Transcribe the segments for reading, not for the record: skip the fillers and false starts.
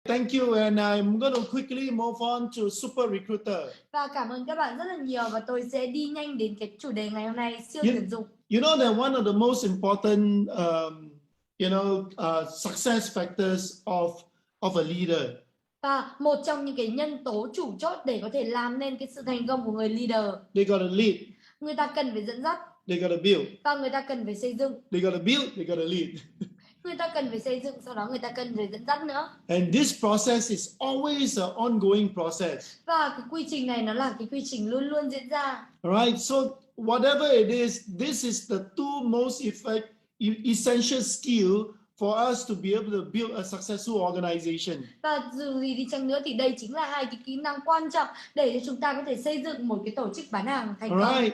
Thank you, and I'm going to quickly move on to super recruiter. Và cảm ơn các bạn rất là nhiều, và tôi sẽ đi nhanh đến cái chủ đề ngày hôm nay, siêu tuyển dụng. You know that one of the most important, success factors of a leader. Và một trong những cái nhân tố chủ chốt để có thể làm nên cái sự thành công của người leader. They got to lead. Người ta cần phải dẫn dắt. They got to build. Và người ta cần phải xây dựng. They got to build. They got to lead. Người ta cần phải xây dựng, sau đó người ta cần phải dẫn dắt nữa. And this process is always an ongoing process. Và cái quy trình này nó là cái quy trình luôn luôn diễn ra. Right. So whatever it is, this is the two most essential skill for us to be able to build a successful organization. Và dù gì đi chăng nữa thì đây chính là hai cái kỹ năng quan trọng để cho chúng ta có thể xây dựng một cái tổ chức bán hàng thành công. Right.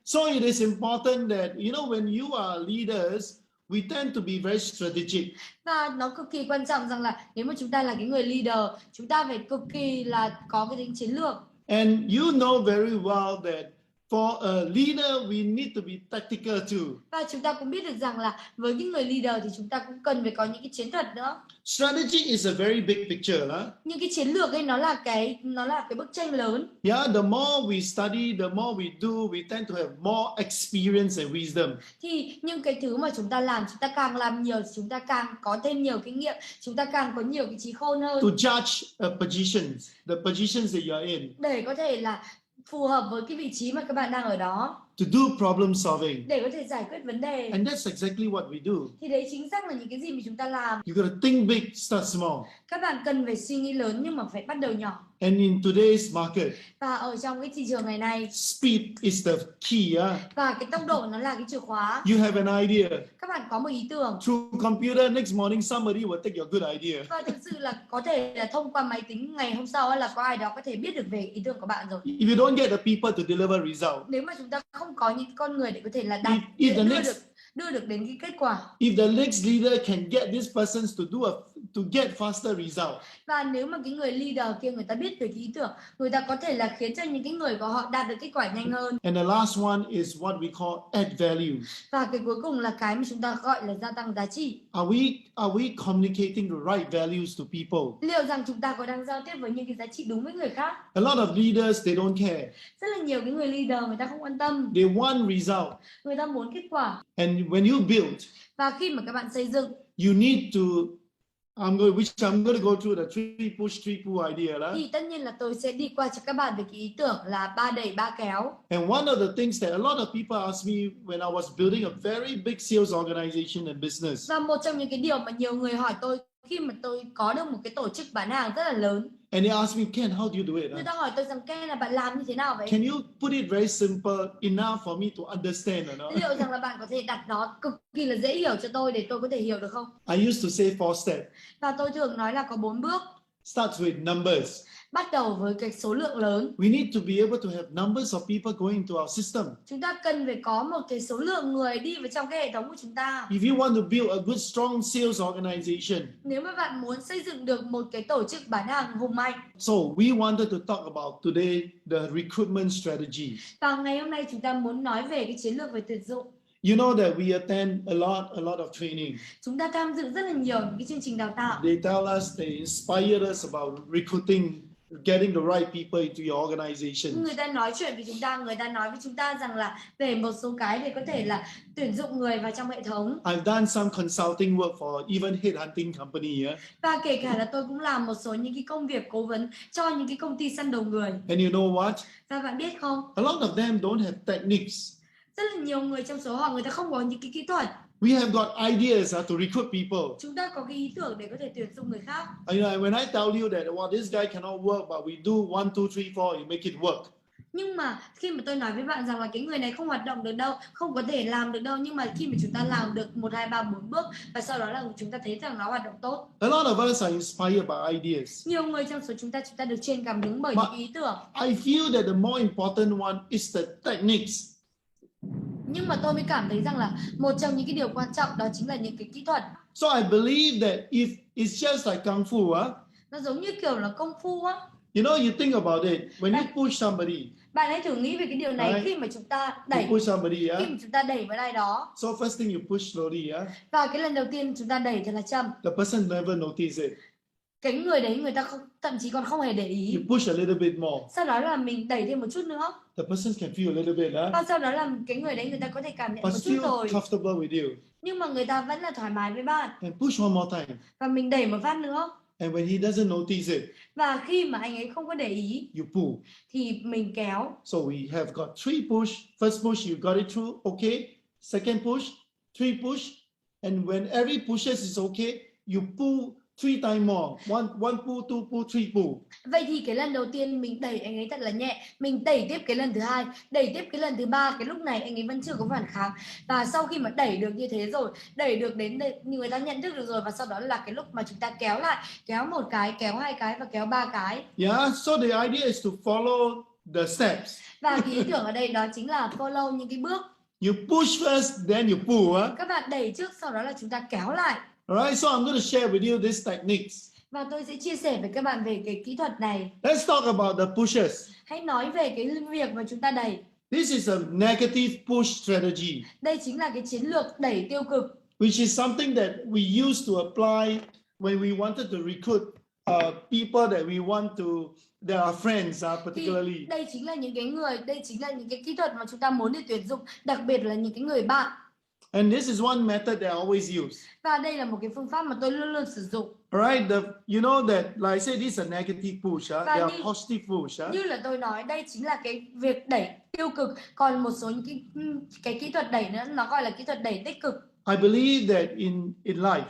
So it is important that, when you are leaders, we tend to be very strategic. Và nó cực kỳ quan trọng rằng là nếu mà chúng ta là cái người leader, chúng ta phải cực kỳ là có cái tính chiến lược. And you know very well that for a leader, we need to be tactical too. Và chúng ta cũng biết được rằng là với những người leader thì chúng ta cũng cần phải có những cái chiến thuật nữa. Strategy is a very big picture, huh? Những cái chiến lược ấy nó là cái bức tranh lớn. Yeah, the more we study, the more we do, we tend to have more experience and wisdom. Thì những cái thứ mà chúng ta làm, chúng ta càng làm nhiều, chúng ta càng có thêm nhiều kinh nghiệm, chúng ta càng có nhiều cái trí khôn hơn. To judge the positions that you are in. Để có thể là phù hợp với cái vị trí mà các bạn đang ở đó. To do problem solving. Để có thể giải quyết vấn đề. And that's exactly what we do. Thì đấy chính xác là những cái gì mà chúng ta làm. You got to think big, start small. Các bạn cần phải suy nghĩ lớn nhưng mà phải bắt đầu nhỏ. And in today's market, và ở trong cái thị trường ngày nay, speed is the key. Và cái tốc độ nó là cái chìa khóa. You have an idea. Các bạn có một ý tưởng. Through computer, next morning somebody will take your good idea. Và thực sự là có thể là thông qua máy tính ngày hôm sau là có ai đó có thể biết được về ý tưởng của bạn rồi. If you don't get the people to deliver result. Nếu mà chúng ta không có những con người để có thể là đưa được đến cái kết quả. If the next leader can get these persons to get faster result. Và nếu mà cái người leader kia người ta biết về cái ý tưởng, người ta có thể là khiến cho những cái người của họ đạt được kết quả nhanh hơn. And the last one is what we call add value. Và cái cuối cùng là cái mà chúng ta gọi là gia tăng giá trị. Are we communicating the right values to people? Liệu rằng chúng ta có đang giao tiếp với những cái giá trị đúng với người khác? A lot of leaders, they don't care. Rất là nhiều cái người leader người ta không quan tâm. They want result. Người ta muốn kết quả. And when you build, và khi mà các bạn xây dựng, you need to I'm going to go through the three push, three pull idea. Thì tất nhiên là tôi sẽ đi qua cho các bạn về cái ý tưởng là 3 đẩy 3 kéo. And one of the things that a lot of people ask me when I was building a very big sales organization and business. Và một trong những cái điều mà nhiều người hỏi tôi khi mà tôi có được một cái tổ chức bán hàng rất là lớn. And they ask me, Ken, how do you do it? Người ta hỏi tôi rằng Ken là bạn làm như thế nào vậy? Can you put it very simple enough for me to understand or not? Liệu rằng là bạn có thể đặt nó cực kỳ là dễ hiểu cho tôi để tôi có thể hiểu được không? I used to say 4 steps. Và tôi thường nói là có 4 bước. Starts with numbers. Bắt đầu với cái số lượng lớn. We need to be able to have numbers of people going into our system. Chúng ta cần phải có một cái số lượng người đi vào trong cái hệ thống của chúng ta. If you want to build a good strong sales organization. Nếu mà bạn muốn xây dựng được một cái tổ chức bán hàng hùng mạnh. So we wanted to talk about today the recruitment strategy. Và ngày hôm nay chúng ta muốn nói về cái chiến lược về tuyển dụng. You know that we attend a lot of training. Chúng ta tham dự rất là nhiều những cái chương trình đào tạo. They tell us, they inspire us about recruiting, getting the right people into your organization. Người ta nói chuyện với chúng ta, người ta nói với chúng ta rằng là về một số cái để có thể là tuyển dụng người vào trong hệ thống. I've done some consulting work for even headhunting company. Và kể cả là tôi cũng làm một số những cái công việc cố vấn cho những cái công ty săn đầu người. And you know what? Và bạn biết không? A lot of them don't have techniques. Rất là nhiều người trong số họ người ta không có những cái kỹ thuật. We have got ideas to recruit people. Chúng ta có cái ý tưởng để có thể tuyển dụng người khác. When I tell you that this guy cannot work, but we do 1, 2, 3, 4, you make it work. Nhưng mà khi mà tôi nói với bạn rằng là cái người này không hoạt động được đâu, không có thể làm được đâu, nhưng mà khi mà chúng ta làm được 1, 2, 3, 4 bước và sau đó là chúng ta thấy rằng nó hoạt động tốt. A lot of us are inspired by ideas. Nhiều người trong số chúng ta được truyền cảm hứng bởi những ý tưởng. I feel that the more important one is the techniques. Nhưng mà tôi mới cảm thấy rằng là một trong những cái điều quan trọng đó chính là những cái kỹ thuật. So I believe that if it's just like kung fu, Nó giống như kiểu là công phu á. you know, you think about it. When you push somebody, Bạn hãy thử nghĩ về cái điều này khi mà chúng ta đẩy, you push somebody, khi mà chúng ta đẩy với ai đó. So first thing you push slowly, Và cái lần đầu tiên chúng ta đẩy thật là chậm. The person never notice it. Cái người đấy người ta thậm chí còn không hề để ý. You push a little bit more. Sau đó là mình đẩy thêm một chút nữa. The person can feel a little bit, Và sau đó là cái người đấy người ta có thể cảm nhận một chút rồi. Comfortable with you. Nhưng mà người ta vẫn là thoải mái với bạn. And push one more time. Và mình đẩy một phát nữa. And when he doesn't notice it, và khi mà anh ấy không có để ý, you pull. Thì mình kéo. So we have got 3 push. First push you got it through, okay. Second push, 3 push, and when every pushes is okay, you pull 3 times more. One pull, 2 pull, 3 pull. Vậy thì cái lần đầu tiên mình đẩy anh ấy thật là nhẹ, mình đẩy tiếp cái lần thứ hai, đẩy tiếp cái lần thứ ba, cái lúc này anh ấy vẫn chưa có phản kháng. Và sau khi mà đẩy được như thế rồi, đẩy được đến đây, người ta nhận thức được rồi, và sau đó là cái lúc mà chúng ta kéo lại, kéo 1 cái, kéo 2 cái và kéo 3 cái. Yeah, so the idea is to follow the steps. Và cái ý tưởng ở đây đó chính là follow những cái bước. You push first, then you pull. Các bạn đẩy trước, sau đó là chúng ta kéo lại. Alright, so I'm going to share with you these techniques. Và tôi sẽ chia sẻ với các bạn về cái kỹ thuật này. Let's talk about the pushes. Hãy nói về cái việc mà chúng ta đẩy. This is a negative push strategy. Đây chính là cái chiến lược đẩy tiêu cực. Which is something that we used to apply when we wanted to recruit people that we want to, that are friends particularly. Thì đây chính là những cái kỹ thuật mà chúng ta muốn đi tuyển dụng, đặc biệt là những cái người bạn. And this is one method that I always use. Và đây là một cái phương pháp mà tôi luôn luôn sử dụng. Alright, you know that, like I said, this is a negative push. They are positive push. Như là tôi nói, đây chính là cái việc đẩy tiêu cực. Còn một số những cái kỹ thuật đẩy nữa, nó gọi là kỹ thuật đẩy tích cực. I believe that in life,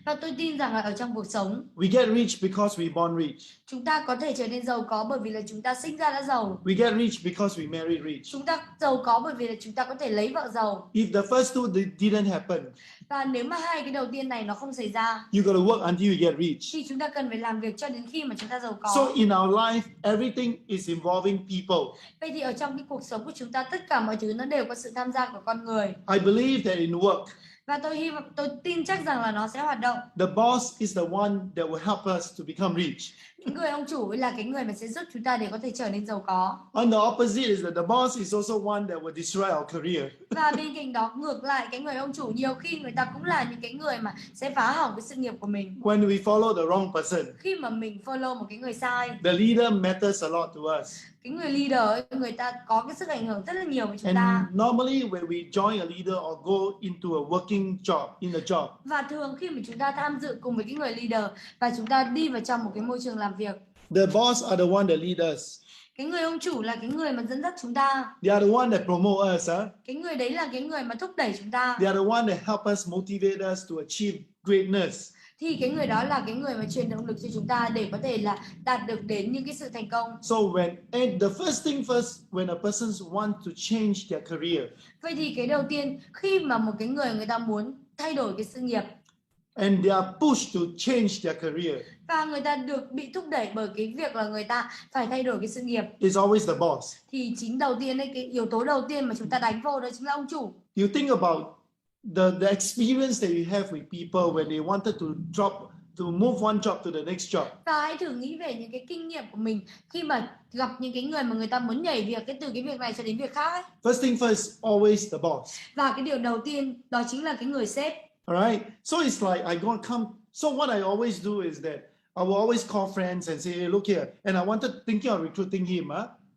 và tôi tin rằng là ở trong cuộc sống, we get rich because we born rich. Chúng ta có thể trở nên giàu có bởi vì là chúng ta sinh ra đã giàu. We get rich because we marry rich. Chúng ta giàu có bởi vì là chúng ta có thể lấy vợ giàu. If the first two didn't happen, và nếu mà hai cái đầu tiên này nó không xảy ra, you got to work until you get rich. Thì chúng ta cần phải làm việc cho đến khi mà chúng ta giàu có. So in our life, everything is involving people. Vậy thì ở trong cái cuộc sống của chúng ta, tất cả mọi thứ nó đều có sự tham gia của con người. I believe that in work, và tôi tin chắc rằng là nó sẽ hoạt động. The boss is the one that will help us to become rich. Những người ông chủ là cái người mà sẽ giúp chúng ta để có thể trở nên giàu có. On the opposite is that the boss is also one that will destroy our career. Và bên cạnh đó, ngược lại, cái người ông chủ nhiều khi người ta cũng là những cái người mà sẽ phá hỏng cái sự nghiệp của mình. When we follow the wrong person, khi mà mình follow một cái người sai, the leader matters a lot to us. Cái người leader ấy, người ta có cái sức ảnh hưởng rất là nhiều với chúng ta. And normally when we join a leader or go into a working job, in a job, và thường khi mà chúng ta tham dự cùng với cái người leader và chúng ta đi vào trong một cái môi trường làm việc, the boss are the one that lead us. Cái người ông chủ là cái người mà dẫn dắt chúng ta. They are the one that promote us. Cái người đấy là cái người mà thúc đẩy chúng ta. They are the one that help us, motivate us to achieve greatness. Thì cái người đó là cái người mà truyền động lực cho chúng ta để có thể là đạt được đến những cái sự thành công. So the first thing first, when a person wants to change their career. Vậy thì cái đầu tiên, khi mà một cái người ta muốn thay đổi cái sự nghiệp, and they are pushed to change their career, và người ta được bị thúc đẩy bởi cái việc là người ta phải thay đổi cái sự nghiệp, it's always the boss. Thì chính đầu tiên ấy, cái yếu tố đầu tiên mà chúng ta đánh vô đó chính là ông chủ. You think about the experience that you have with people when they wanted to move one job to the next job. Và hãy thử nghĩ về những cái kinh nghiệm của mình khi mà gặp những cái người mà người ta muốn nhảy việc từ cái việc này cho đến việc khác ấy. First thing first, always the boss. Và cái điều đầu tiên đó chính là cái người sếp. Alright, so it's like I gonna come. So what I always do is that I will always call friends and say, hey, look here, and I wanted thinking of recruiting him.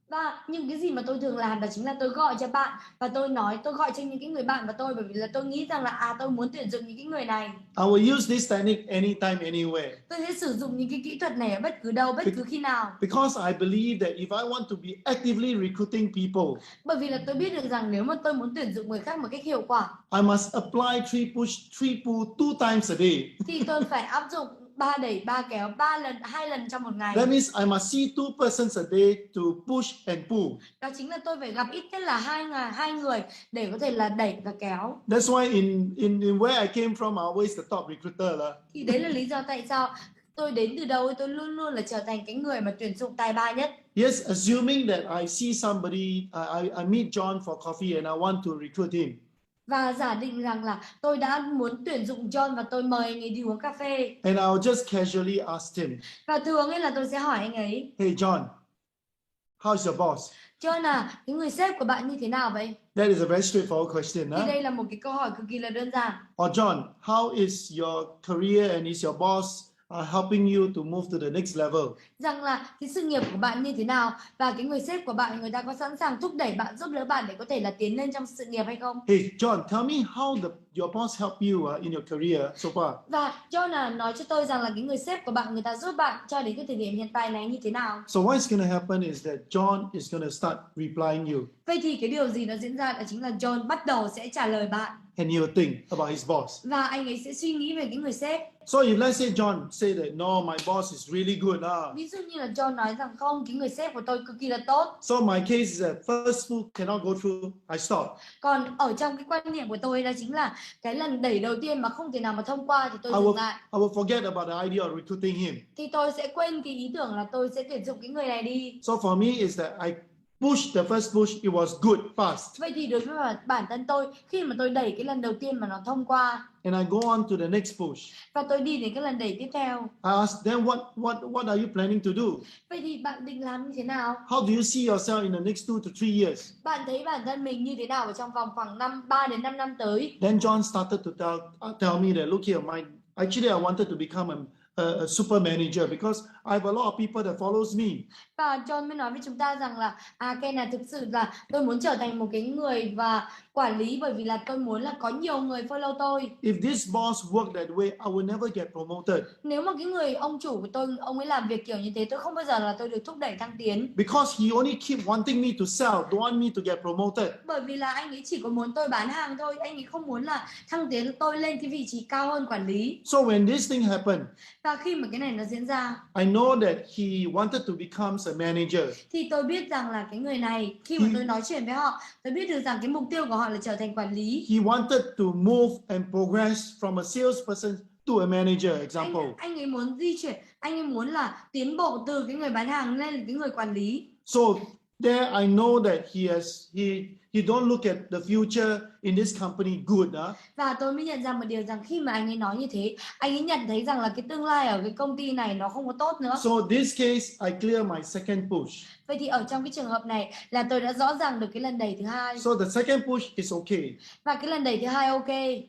Và những cái gì mà tôi thường làm đó chính là tôi gọi cho bạn và tôi gọi cho những cái người bạn của tôi, bởi vì là tôi nghĩ rằng là tôi muốn tuyển dụng những cái người này. I will use this technique anytime, anywhere. Tôi sẽ sử dụng những cái kỹ thuật này ở bất cứ đâu, bất cứ khi nào. Because I believe that if I want to be actively recruiting people, bởi vì là tôi biết được rằng nếu mà tôi muốn tuyển dụng người khác một cách hiệu quả, I must apply 3 push, 3 pull 2 times a day. Thì tôi phải áp dụng ba đẩy, ba kéo, 2 lần trong một ngày. That means I must see 2 persons a day to push and pull. Đó chính là tôi phải gặp ít nhất là hai người để có thể là đẩy và kéo. That's why in where I came from, I always the top recruiter lah. Thì đấy là lý do tại sao tôi đến từ đâu tôi luôn luôn là trở thành cái người mà tuyển dụng tài ba nhất. Yes, assuming that I see somebody, I meet John for coffee and I want to recruit him. Và giả định rằng là tôi đã muốn tuyển dụng John và tôi mời anh ấy đi uống cà phê. And I'll just casually ask him. Và thường ấy là tôi sẽ hỏi anh ấy. Hey John, how's your boss? John à, cái người sếp của bạn như thế nào vậy? That is a very straightforward question. Thì đây là một cái câu hỏi cực kỳ là đơn giản. Or John, how is your career and is your boss helping you to move to the next level? Rằng là cái sự nghiệp của bạn như thế nào và cái người sếp của bạn, người ta có sẵn sàng thúc đẩy bạn, giúp đỡ bạn để có thể là tiến lên trong sự nghiệp hay không? Hey John, tell me how your boss helped you in your career so far. Và John là nói cho tôi rằng là cái người sếp của bạn, người ta giúp bạn cho đến cái thời điểm hiện tại này như thế nào? So what's going to happen is that John is going to start replying you. Vậy thì cái điều gì nó diễn ra đó chính là John bắt đầu sẽ trả lời bạn. And he will think about his boss. Và anh ấy sẽ suy nghĩ về cái người sếp. So if let's say John say that no, my boss is really good. Ví dụ như là John nói rằng không, cái người sếp của tôi cực kỳ là tốt. So my case is that first move cannot go through, I stop. Còn ở trong cái quan niệm của tôi đó chính là cái lần đẩy đầu tiên mà không thể nào mà thông qua thì tôi dừng lại. I will forget about the idea of recruiting him. Thì tôi sẽ quên cái ý tưởng là tôi sẽ tuyển dụng cái người này đi. So for me is that I push the first push, it was good, fast. Vậy thì đối với bản thân tôi, khi mà tôi đẩy cái lần đầu tiên mà nó thông qua, and I go on to the next push, và tôi đi đến cái lần đẩy tiếp theo, I ask them what are you planning to do? vậy thì bạn định làm như thế nào? How do you see yourself in the next 2 to 3 years? Bạn thấy bản thân mình như thế nào ở trong vòng khoảng 3 đến 5 năm tới? Then John started to tell me that look here, actually I wanted to become a super manager because I have a lot of people that follows me. Và John mới nói với chúng ta rằng là cái này thực sự là tôi muốn trở thành một cái người và quản lý, bởi vì là tôi muốn là có nhiều người follow tôi. If this boss worked that way, I will never get promoted. Nếu mà cái người ông chủ của tôi, ông ấy làm việc kiểu như thế, tôi không bao giờ là tôi được thúc đẩy thăng tiến. Because he only keep wanting me to sell, don't want me to get promoted. Bởi vì là anh ấy chỉ có muốn tôi bán hàng thôi, anh ấy không muốn là thăng tiến tôi lên cái vị trí cao hơn quản lý. So when this thing happened, và khi mà cái này nó diễn ra, I know that he wanted to become a manager. Thì tôi biết rằng là cái người này, khi mà tôi nói chuyện với họ, tôi biết được rằng cái mục tiêu của họ là trở thành quản lý. He wanted to move and progress from a salesperson to a manager, example. Anh ấy muốn di chuyển, anh ấy muốn là tiến bộ từ cái người bán hàng lên cái người quản lý. So there I know that he don't look at the future in this company good. Và tôi mới nhận ra một điều rằng khi mà anh ấy nói như thế, anh ấy nhận thấy rằng là cái tương lai ở cái công ty này nó không có tốt nữa. So this case I clear my second push. Vậy thì ở trong cái trường hợp này là tôi đã rõ ràng được cái lần đẩy thứ hai. So the second push is okay. Và cái lần đẩy thứ hai ok.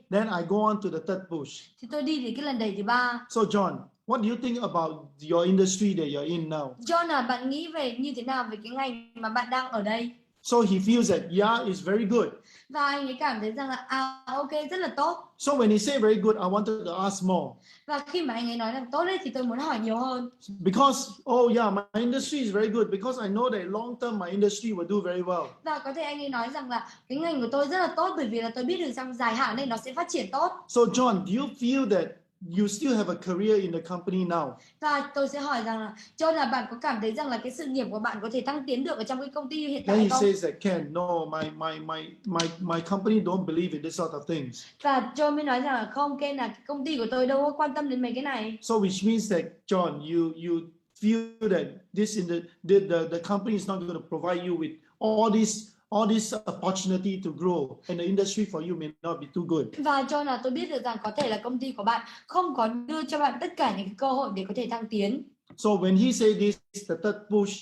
Then I go on to the third push. Thì tôi đi đến cái lần đẩy thứ ba. So John, what do you think about your industry that you're in now? John à, bạn nghĩ về như thế nào về cái ngành mà bạn đang ở đây? So he feels that yeah, it's very good. Và anh ấy cảm thấy rằng là ok, rất là tốt. So when he say very good, I wanted to ask more. Và khi mà anh ấy nói rằng tốt đấy thì tôi muốn hỏi nhiều hơn. Because oh yeah, my industry is very good because I know that long term my industry will do very well. Và có thể anh ấy nói rằng là cái ngành của tôi rất là tốt bởi vì là tôi biết được rằng dài hạn này nó sẽ phát triển tốt. So John, do you feel that you still have a career in the company now? Và tôi sẽ hỏi rằng là John là bạn có cảm thấy rằng là cái sự nghiệp của bạn có thể thăng tiến được ở trong cái công ty hiện Then tại he không? says that Ken, no, my company don't believe in this sort of things. Và John mới nói rằng là không, Ken là cái công ty của tôi đâu có quan tâm đến mấy cái này. So which means that John, you feel that this the company is not going to provide you with all this opportunity to grow, and the industry for you may not be too good. Và John là tôi biết được rằng có thể là công ty của bạn không có đưa cho bạn tất cả những cái cơ hội để có thể thăng tiến. So when he said this, the third push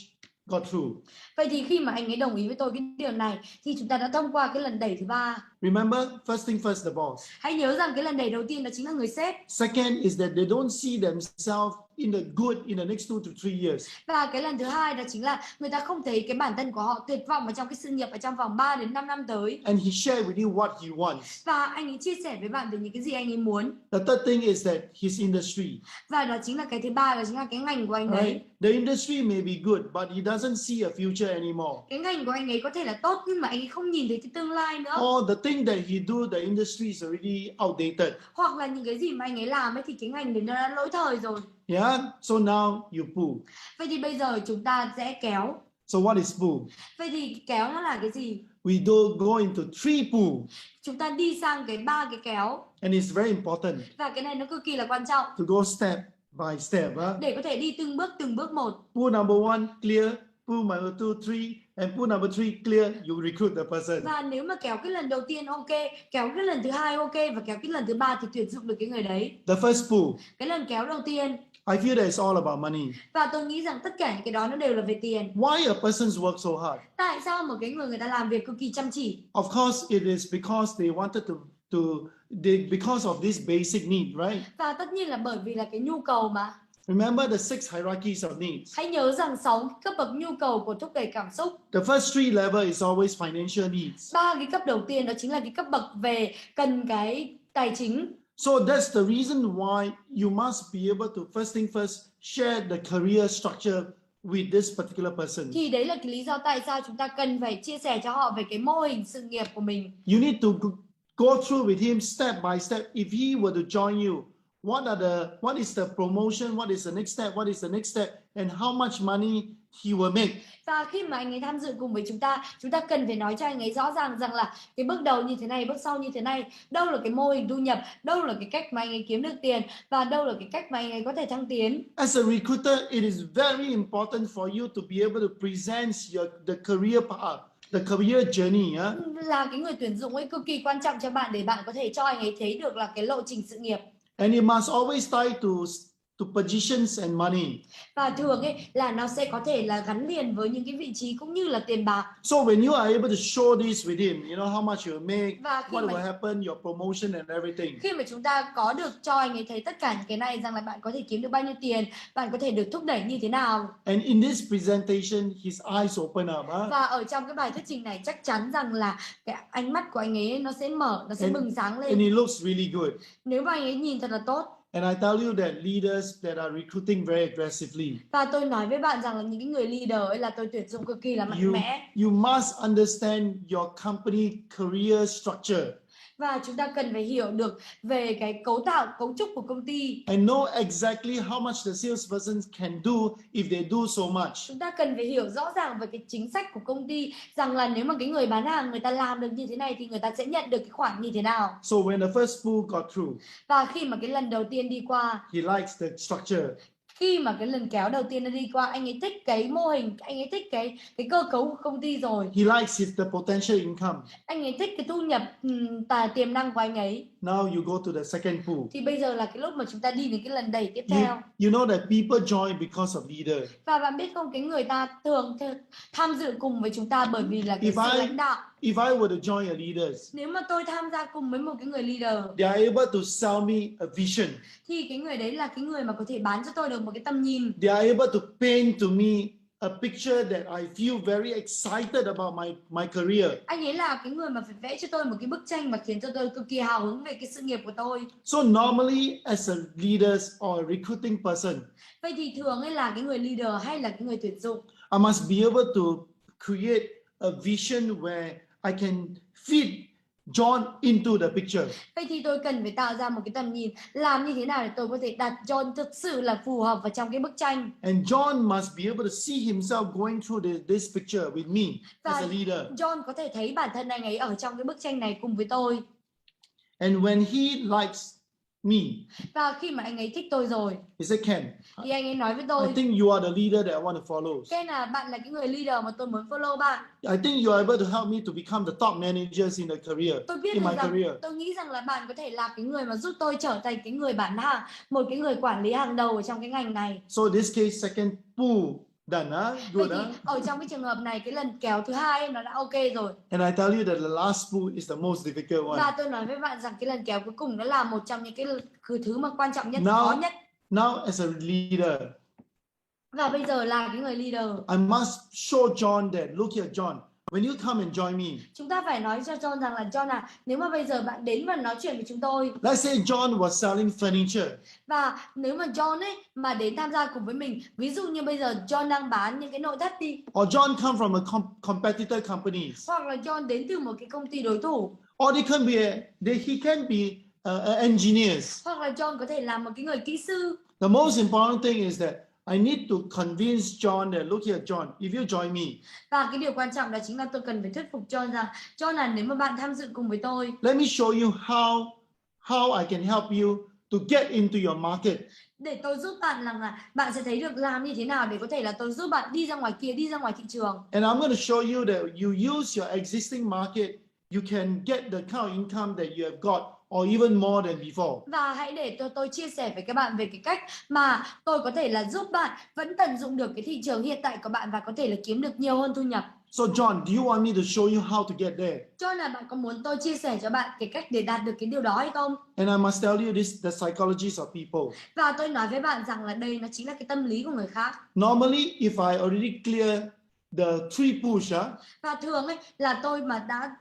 got through. Vậy thì khi mà anh ấy đồng ý với tôi cái điều này thì chúng ta đã thông qua cái lần đẩy thứ ba. Remember, first thing first, the boss. Hãy nhớ rằng cái lần đẩy đầu tiên đó chính là người sếp. Second is that they don't see themselves in the good in the next 2 to 3 years. Và cái lần thứ hai đó chính là người ta không thấy cái bản thân của họ tuyệt vọng ở trong cái sự nghiệp ở trong vòng 3 đến 5 năm tới. And he shared with you what he wants. Và anh ấy chia sẻ với bạn về những cái gì anh ấy muốn. The third thing is that his industry. Và đó chính là cái thứ ba, đó chính là cái ngành của anh ấy. The industry may be good, but he doesn't see a future anymore. Cái ngành của anh ấy có thể là tốt nhưng mà anh ấy không nhìn thấy cái tương lai nữa. Or the thing everything that he do, the industry is already outdated. Hoặc là những cái gì mà anh ấy làm ấy thì cái ngành đấy nó đã lỗi thời rồi. Yeah. So now you pull. Vậy thì bây giờ chúng ta sẽ kéo. So what is pull? Vậy thì kéo nó là cái gì? We do go into 3 pull. Chúng ta đi sang cái 3 cái kéo. And it's very important Và cái này nó cực kỳ là quan trọng. to go step by step. Để có thể đi từng bước một. Pull number 1 clear, pull number 2, 3, and pull number 3 clear, you recruit the person. Và nếu mà kéo cái lần đầu tiên ok, kéo cái lần thứ hai ok và kéo cái lần thứ ba thì tuyển dụng được cái người đấy. The first pull, Cái lần kéo đầu tiên. I feel that it's all about money. Và tôi nghĩ rằng tất cả những cái đó nó đều là về tiền. Why a person's work so hard? Tại sao một cái người ta làm việc cực kỳ chăm chỉ? Of course, it is because they wanted because of this basic need, right? Và tất nhiên là bởi vì là cái nhu cầu mà. Remember the 6 hierarchies of needs. Hãy nhớ rằng 6 cấp bậc nhu cầu của thúc đẩy cảm xúc. The first 3 level is always financial needs. 3 cái cấp đầu tiên đó chính là cái cấp bậc về cần cái tài chính. So that's the reason why you must be able to first thing first share the career structure with this particular person. Thì đấy là cái lý do tại sao chúng ta cần phải chia sẻ cho họ về cái mô hình sự nghiệp của mình. You need to go through with him step by step. If he were to join you, what is the promotion, what is the next step, what is the next step, and how much money he will make. Và khi mà anh ấy tham dự cùng với chúng ta cần phải nói cho anh ấy rõ ràng rằng là cái bước đầu như thế này, bước sau như thế này, đâu là cái mô hình thu nhập, đâu là cái cách mà anh ấy kiếm được tiền và đâu là cái cách mà anh ấy có thể thăng tiến. As a recruiter, it is very important for you to be able to present the career path, the career journey. Là cái người tuyển dụng ấy cực kỳ quan trọng cho bạn để bạn có thể cho anh ấy thấy được là cái lộ trình sự nghiệp. And it must always tie to positions and money. Và thường ấy là nó sẽ có thể là gắn liền với những cái vị trí cũng như là tiền bạc. So when you are able to show this with him, you know how much you make, Và what will happen, your promotion and everything. Khi mà chúng ta có được cho anh ấy thấy tất cả những cái này, rằng là bạn có thể kiếm được bao nhiêu tiền, bạn có thể được thúc đẩy như thế nào. And in this presentation, his eyes open up. Và ở trong cái bài thuyết trình này chắc chắn rằng là cái ánh mắt của anh ấy nó sẽ mở, nó sẽ bừng sáng lên. And it looks really good. Nếu mà anh ấy nhìn thật là tốt. And I tell you that leaders that are recruiting very aggressively. Và tôi nói với bạn rằng là những cái người leader ấy là tôi tuyển dụng cực kỳ là mạnh mẽ. You must understand your company career structure. Và chúng ta cần phải hiểu được về cái cấu trúc của công ty. And know exactly how much the salesperson can do if they do so much. Chúng ta cần phải hiểu rõ ràng về cái chính sách của công ty, rằng là nếu mà cái người bán hàng người ta làm được như thế này thì người ta sẽ nhận được cái khoản như thế nào. So when the first pull got through, và khi mà cái lần đầu tiên đi qua, he likes the structure. Khi mà cái lần kéo đầu tiên nó đi qua, anh ấy thích cái mô hình, anh ấy thích cái cơ cấu của công ty rồi. He likes the potential income. Anh ấy thích cái thu nhập tiềm năng của anh ấy. Now you go to the second pull. Thì bây giờ là cái lúc mà chúng ta đi đến cái lần đẩy tiếp theo. You know that people join because of leader. Và bạn biết không, cái người ta thường tham dự cùng với chúng ta bởi vì là cái sự lãnh đạo. If I were to join a leader, nếu mà tôi tham gia cùng với một cái người leader, they are able to sell me a vision. Thì cái người đấy là cái người mà có thể bán cho tôi được một cái tầm nhìn. They are able to paint to me a picture that I feel very excited about my career. Anh ấy là cái người mà phải vẽ cho tôi một cái bức tranh mà khiến cho tôi cực kỳ hào hứng về cái sự nghiệp của tôi. So normally as a leader or a recruiting person, vậy thì thường ấy là cái người leader hay là cái người tuyển dụng, I must be able to create a vision where I can fit John into the picture. Vậy thì tôi cần phải tạo ra một cái tầm nhìn, làm như thế nào để tôi có thể đặt John thực sự là phù hợp vào trong cái bức tranh. And John must be able to see himself going through this picture with me as a leader. John có thể thấy bản thân anh ấy ở trong cái bức tranh này cùng với tôi. And when he likes me, và khi mà anh ấy thích tôi rồi, he said, Ken, thì anh ấy nói với tôi, I think you are the leader that I want to follow. Ken là bạn là cái người leader mà tôi muốn follow bạn. I think you are able to help me to become the top managers in the career. Tôi biết rằng, tôi nghĩ rằng là bạn có thể là cái người mà giúp tôi trở thành cái người bán hàng, một cái người quản lý hàng đầu ở trong cái ngành này. So this case, second pull done, good, Vậy thì ở trong cái trường hợp này, cái lần kéo thứ hai nó đã ok rồi. And I tell you that the last pull is the most difficult one. Và tôi nói với bạn rằng cái lần kéo cuối cùng nó là một trong những cái thứ mà quan trọng nhất, khó nhất. Now as a leader, và bây giờ là cái người leader, I must show John that, look here John, when you come and join me, chúng ta phải nói cho John rằng là John à, nếu mà bây giờ bạn đến và nói chuyện với chúng tôi. Let's say John was selling furniture. Và nếu mà John ấy mà đến tham gia cùng với mình, ví dụ như bây giờ John đang bán những cái nội thất đi. Or John come from a competitor companies. Hoặc là John đến từ một cái công ty đối thủ. or he can be engineers. Hoặc là John có thể là một cái người kỹ sư. The most important thing is that I need to convince John that, look here, John, if you join me. Và cái điều quan trọng đó chính là tôi cần phải thuyết phục John rằng, John là nếu mà bạn tham dự cùng với tôi, Let me show you how I can help you to get into your market. để tôi giúp bạn rằng là bạn sẽ thấy được làm như thế nào để có thể là tôi giúp bạn đi ra ngoài kia, đi ra ngoài thị trường. And I'm going to show you that you use your existing market, you can get the kind of income that you have got or even more than before. Và hãy để tôi chia sẻ với các bạn về cái cách mà tôi có thể là giúp bạn vẫn tận dụng được cái thị trường hiện tại của bạn và có thể là kiếm được nhiều hơn thu nhập. So John, do you want me to show you how to get there? Cho nên là bạn có muốn tôi chia sẻ cho bạn cái cách để đạt được cái điều đó hay không? And I must tell you this, the psychologies of people. Và tôi nói với bạn rằng là đây nó chính là cái tâm lý của người khác. Normally, if I already clear the 3 push, và thường ấy là tôi mà đã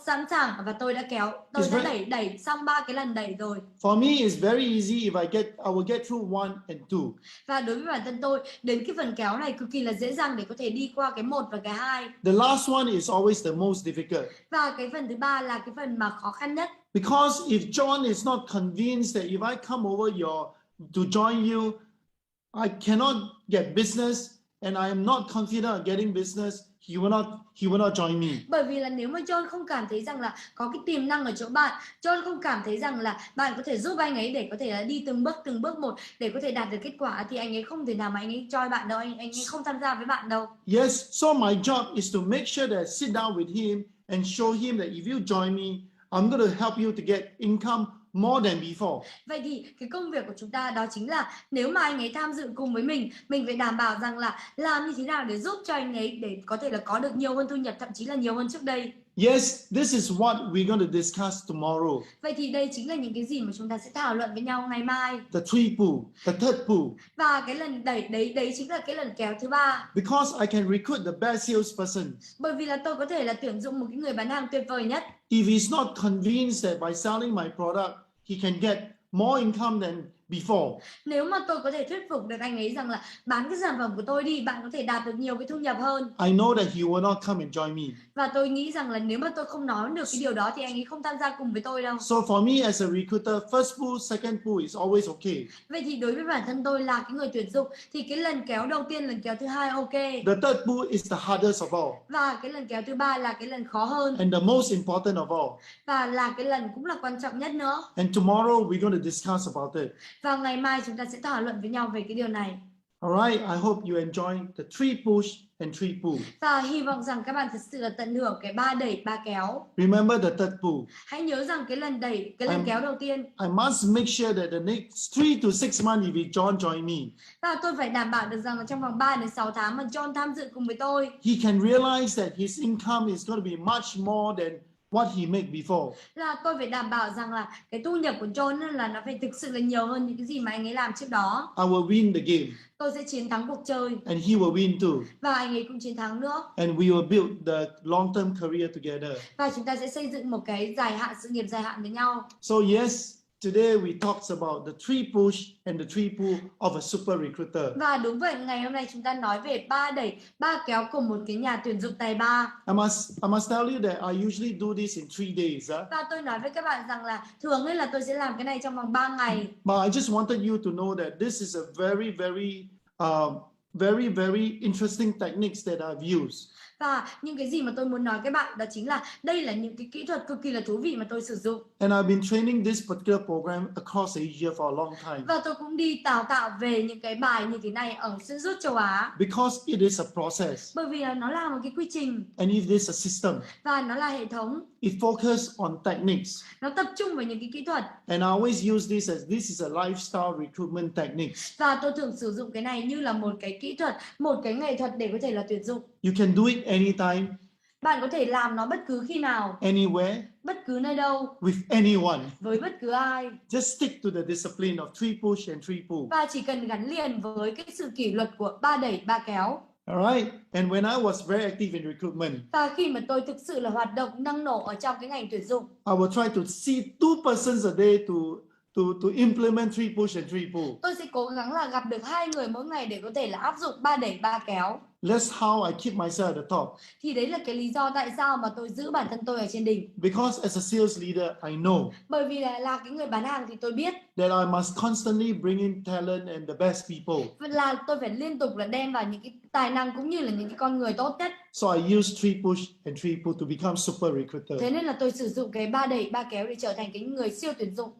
sẵn sàng và tôi đã tôi đã đẩy xong 3 cái lần đẩy rồi. For me, it's very easy if I will get through 1 and 2. Và đối với bản thân tôi, đến cái phần kéo này cực kỳ là dễ dàng để có thể đi qua cái 1 và cái 2. The last one is always the most difficult. Và cái phần thứ 3 là cái phần mà khó khăn nhất. Because if John is not convinced that if I come over to join you, I cannot get business and I am not confident of getting business, he will not join me. Bởi vì là nếu mà John không cảm thấy rằng là có cái tiềm năng ở chỗ bạn, John không cảm thấy rằng là bạn có thể giúp anh ấy để có thể là đi từng bước một để có thể đạt được kết quả, thì anh ấy không thể nào mà anh ấy join bạn đâu, anh ấy không tham gia với bạn đâu. Yes, so my job is to make sure that I sit down with him and show him that if you join me, I'm going to help you to get income more than before. Vậy thì cái công việc của chúng ta đó chính là nếu mà anh ấy tham dự cùng với mình phải đảm bảo rằng là làm như thế nào để giúp cho anh ấy để có thể là có được nhiều hơn thu nhập, thậm chí là nhiều hơn trước đây. Yes, this is what we're going to discuss tomorrow. Vậy thì đây chính là những cái gì mà chúng ta sẽ thảo luận với nhau ngày mai. The 3 pull, the third pull. Và cái lần đẩy đấy chính là cái lần kéo thứ 3. Because I can recruit the best salesperson. Bởi vì là tôi có thể là tuyển dụng một cái người bán hàng tuyệt vời nhất. If he's not convinced that by selling my product, he can get more income than before. Nếu mà tôi có thể thuyết phục được anh ấy rằng là bán cái sản phẩm của tôi đi, bạn có thể đạt được nhiều cái thu nhập hơn. I know that he will not come and join me. Và tôi nghĩ rằng là nếu mà tôi không nói được cái điều đó thì anh ấy không tham gia cùng với tôi đâu. So for me as a recruiter, first pull, second pull is always okay. Vậy thì đối với bản thân tôi là cái người tuyển dụng thì cái lần kéo đầu tiên, lần kéo thứ 2 ok. The third pull is the hardest of all. Và cái lần kéo thứ 3 là cái lần khó hơn. And the most important of all. Và là cái lần cũng là quan trọng nhất nữa. And tomorrow we're going to discuss about it. Và ngày mai chúng ta sẽ thảo luận với nhau về cái điều này. Alright, I hope you enjoy the 3 push and 3 pull. Và hy vọng rằng các bạn thật sự là tận hưởng cái 3 đẩy 3 kéo. Remember the third pull. Hãy nhớ rằng cái lần đẩy, cái lần kéo đầu tiên. I must make sure that the next 3 to 6 months if John join me. Và tôi phải đảm bảo được rằng là trong vòng 3 đến 6 tháng mà John tham dự cùng với tôi. He can realize that his income is going to be much more than what he make before. Là tôi phải đảm bảo rằng là cái thu nhập của John là nó phải thực sự là nhiều hơn những cái gì mà anh ấy làm trước đó. I will win the game. Tôi sẽ chiến thắng cuộc chơi. And he will win too. Và anh ấy cũng chiến thắng nữa. And we will build the long-term career together. Và chúng ta sẽ xây dựng một cái sự nghiệp dài hạn với nhau. So yes, today we talked about the 3 push and the 3 pull of a super recruiter. Và đúng vậy, ngày hôm nay chúng ta nói về 3 đẩy, 3 kéo của một cái nhà tuyển dụng tài ba. I must tell you that I usually do this in 3 days. Và tôi nói với các bạn rằng là thường ấy là tôi sẽ làm cái này trong vòng 3 ngày. But I just wanted you to know that this is a very interesting techniques that I've used. Và những cái gì mà tôi muốn nói các bạn đó chính là đây là những cái kỹ thuật cực kỳ là thú vị mà tôi sử dụng. And I've been training this particular program across Asia for a long time. Và tôi cũng đi đào tạo về những cái bài như thế này ở xuyên suốt châu Á. Because it is a process. Bởi vì là nó là một cái quy trình. And it is a system. Và nó là hệ thống. It focuses on techniques. Nó tập trung vào những cái kỹ thuật. And I always use this as this is a lifestyle recruitment techniques. Và tôi thường sử dụng cái này như là một cái kỹ thuật, một cái nghệ thuật để có thể là tuyển dụng. You can do it anytime. Bạn có thể làm nó bất cứ khi nào. Anywhere. Bất cứ nơi đâu. With anyone. Với bất cứ ai. Just stick to the discipline of 3 push and 3 pull. Và chỉ cần gắn liền với cái sự kỷ luật của 3 đẩy 3 kéo. Alright, and when I was very active in recruitment, và khi mà tôi thực sự là hoạt động năng nổ ở trong cái ngành tuyển dụng, I will try to see 2 persons a day to implement 3 push and 3 pull. Tôi sẽ cố gắng là gặp được 2 người mỗi ngày để có thể là áp dụng 3 đẩy 3 kéo. That's how I keep myself at the top. Thì đấy là cái lý do tại sao mà tôi giữ bản thân tôi ở trên đỉnh. Because as a sales leader, I know Bởi vì là cái người bán hàng thì tôi biết that I must constantly bring in talent and the best people. là tôi phải liên tục là đem vào những cái tài năng cũng như là những cái con người tốt nhất. So I use 3 push and 3 pull to become super recruiter. Thế nên là tôi sử dụng cái 3 đẩy 3 kéo để trở thành cái người siêu tuyển dụng.